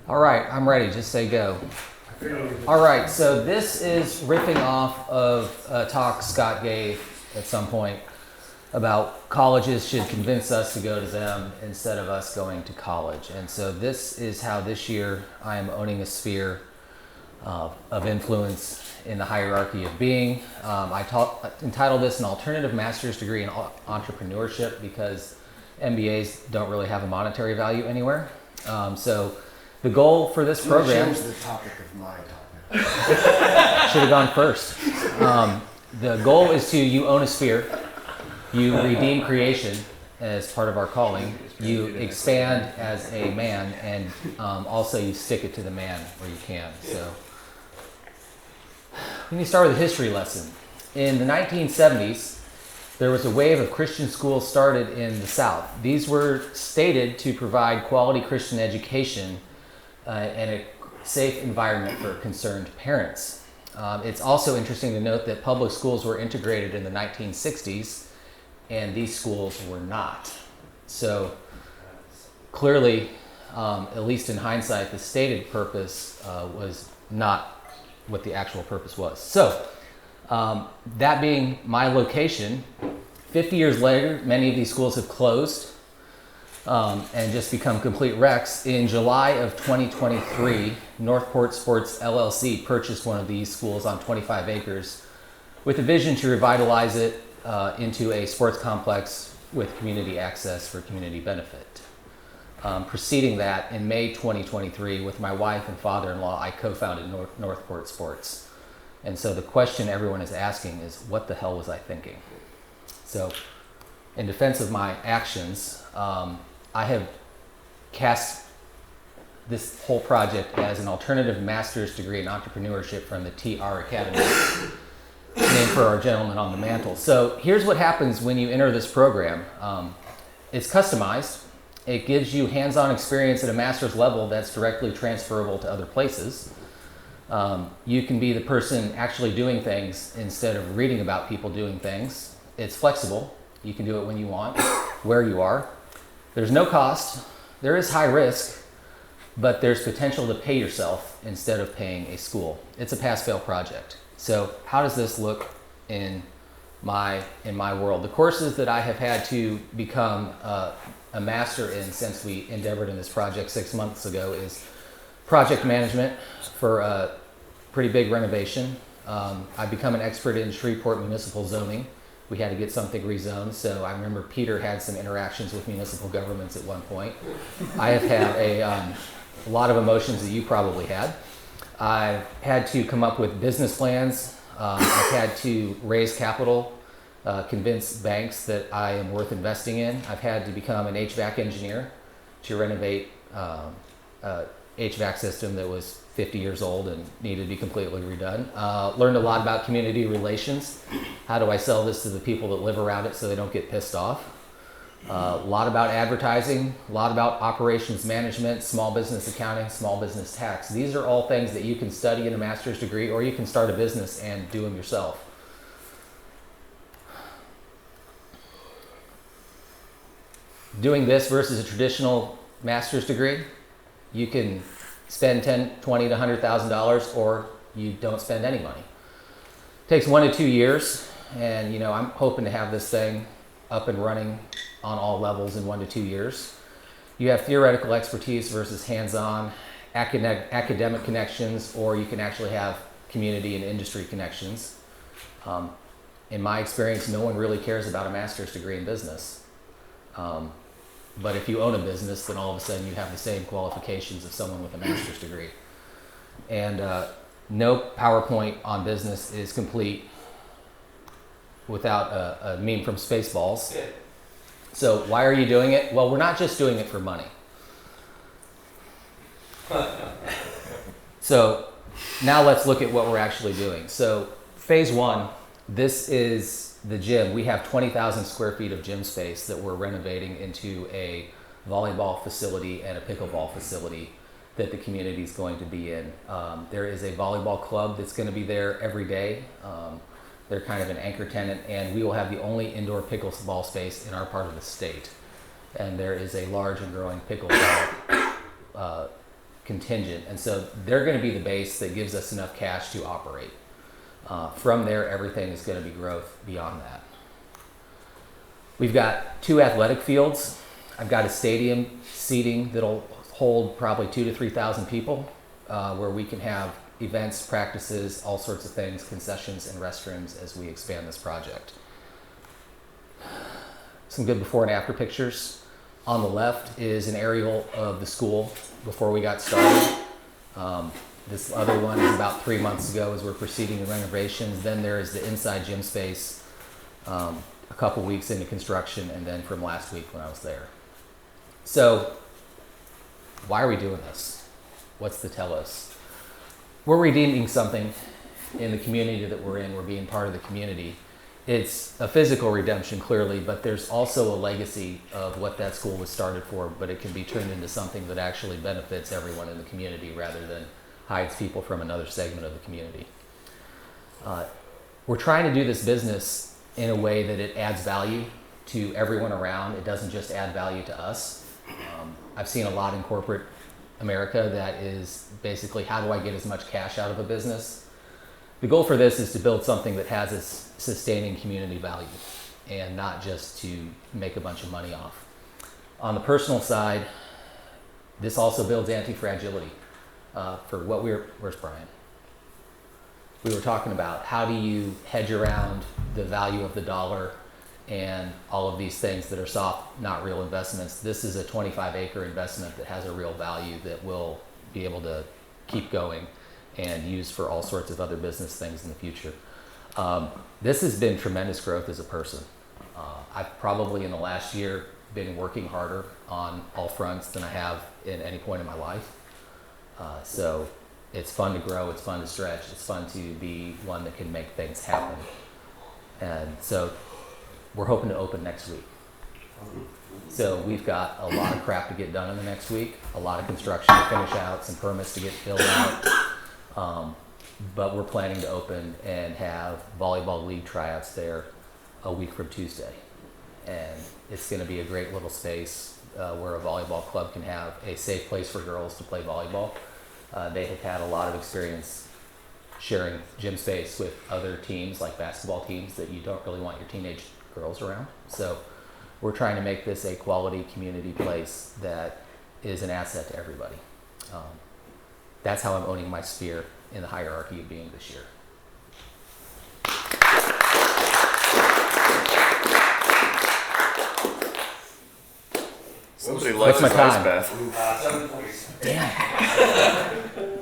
All right, I'm ready. Just say go. All right, so this is riffing off of a talk Scott gave at some point about colleges should convince us to go to them instead of us going to college. And so this is how this year I am owning a sphere of influence in the hierarchy of being. I entitled this an alternative master's degree in entrepreneurship because MBAs don't really have a monetary value anywhere. So the goal for this program... Change the topic of my topic. Should have gone first. The goal is to, you own a sphere, you redeem creation as part of our calling, you expand as a man, and also you stick it to the man where you can. So let me start with a history lesson. In the 1970s, there was a wave of Christian schools started in the South. These were stated to provide quality Christian education and a safe environment for concerned parents. It's also interesting to note that public schools were integrated in the 1960s, and these schools were not. So clearly, at least in hindsight, the stated purpose was not what the actual purpose was. So that being my location, 50 years later, many of these schools have closed and just become complete wrecks. In July of 2023, Northport Sports LLC purchased one of these schools on 25 acres with a vision to revitalize it into a sports complex with community access for community benefit. Preceding that, in May 2023, with my wife and father-in-law, I co-founded Northport Sports. And so the question everyone is asking is, what the hell was I thinking? So in defense of my actions, I have cast this whole project as an alternative master's degree in entrepreneurship from the TR Academy, named for our gentleman on the mantle. So here's what happens when you enter this program. It's customized. It gives you hands-on experience at a master's level that's directly transferable to other places. You can be the person actually doing things instead of reading about people doing things. It's flexible. You can do it when you want, where you are. There's no cost. There is high risk, but there's potential to pay yourself instead of paying a school. It's a pass-fail project. So how does this look in my world? The courses that I have had to become a master in since we endeavored in this project 6 months ago is project management for a pretty big renovation. I've become an expert in Shreveport municipal zoning. We had to get something rezoned, so I remember Peter had some interactions with municipal governments at one point. I have had a lot of emotions that you probably had. I've had to come up with business plans. I've had to raise capital, convince banks that I am worth investing in. I've had to become an HVAC engineer to renovate HVAC system that was 50 years old and needed to be completely redone. Learned a lot about community relations. How do I sell this to the people that live around it so they don't get pissed off? A lot about advertising, a lot about operations management, small business accounting, small business tax. These are all things that you can study in a master's degree, or you can start a business and do them yourself. Doing this versus a traditional master's degree, you can spend $10,000, $20,000 to $100,000, or you don't spend any money. It takes 1 to 2 years, and I'm hoping to have this thing up and running on all levels in 1 to 2 years. You have theoretical expertise versus hands-on academic connections, or you can actually have community and industry connections. In my experience, no one really cares about a master's degree in business. But if you own a business, then all of a sudden you have the same qualifications of someone with a master's degree. And no PowerPoint on business is complete without a meme from Spaceballs. So why are you doing it? Well, we're not just doing it for money. So now let's look at what we're actually doing. So phase 1, this is the gym. We have 20,000 square feet of gym space that we're renovating into a volleyball facility and a pickleball facility that the community is going to be in. There is a volleyball club that's going to be there every day. They're kind of an anchor tenant, and we will have the only indoor pickleball space in our part of the state. And there is a large and growing pickleball contingent, and so they're going to be the base that gives us enough cash to operate. From there, everything is going to be growth beyond that. We've got 2 athletic fields. I've got a stadium seating that'll hold probably 2,000 to 3,000 people, where we can have events, practices, all sorts of things, concessions, and restrooms as we expand this project. Some good before and after pictures. On the left is an aerial of the school before we got started. This other one is about 3 months ago as we're proceeding the renovations. Then there is the inside gym space, a couple weeks into construction, and then from last week when I was there. So why are we doing this? What's the tell us? We're redeeming something in the community that we're in. We're being part of the community. It's a physical redemption, clearly, but there's also a legacy of what that school was started for, but it can be turned into something that actually benefits everyone in the community rather than hides people from another segment of the community. We're trying to do this business in a way that it adds value to everyone around. It doesn't just add value to us. I've seen a lot in corporate America that is basically, how do I get as much cash out of a business? The goal for this is to build something that has a sustaining community value and not just to make a bunch of money off. On the personal side, this also builds anti-fragility. For what where's Brian? We were talking about how do you hedge around the value of the dollar and all of these things that are soft, not real investments. This is a 25-acre investment that has a real value that will be able to keep going and use for all sorts of other business things in the future. This has been tremendous growth as a person. I've probably in the last year been working harder on all fronts than I have in any point in my life. So it's fun to grow, it's fun to stretch, it's fun to be one that can make things happen. And so we're hoping to open next week. So we've got a lot of crap to get done in the next week, a lot of construction to finish out, some permits to get filled out. But we're planning to open and have volleyball league tryouts there a week from Tuesday. And it's going to be a great little space where a volleyball club can have a safe place for girls to play volleyball. They have had a lot of experience sharing gym space with other teams, like basketball teams, that you don't really want your teenage girls around. So we're trying to make this a quality community place that is an asset to everybody. That's how I'm owning my sphere in the hierarchy of being this year. Somebody likes his ice bath. 7:47. Damn.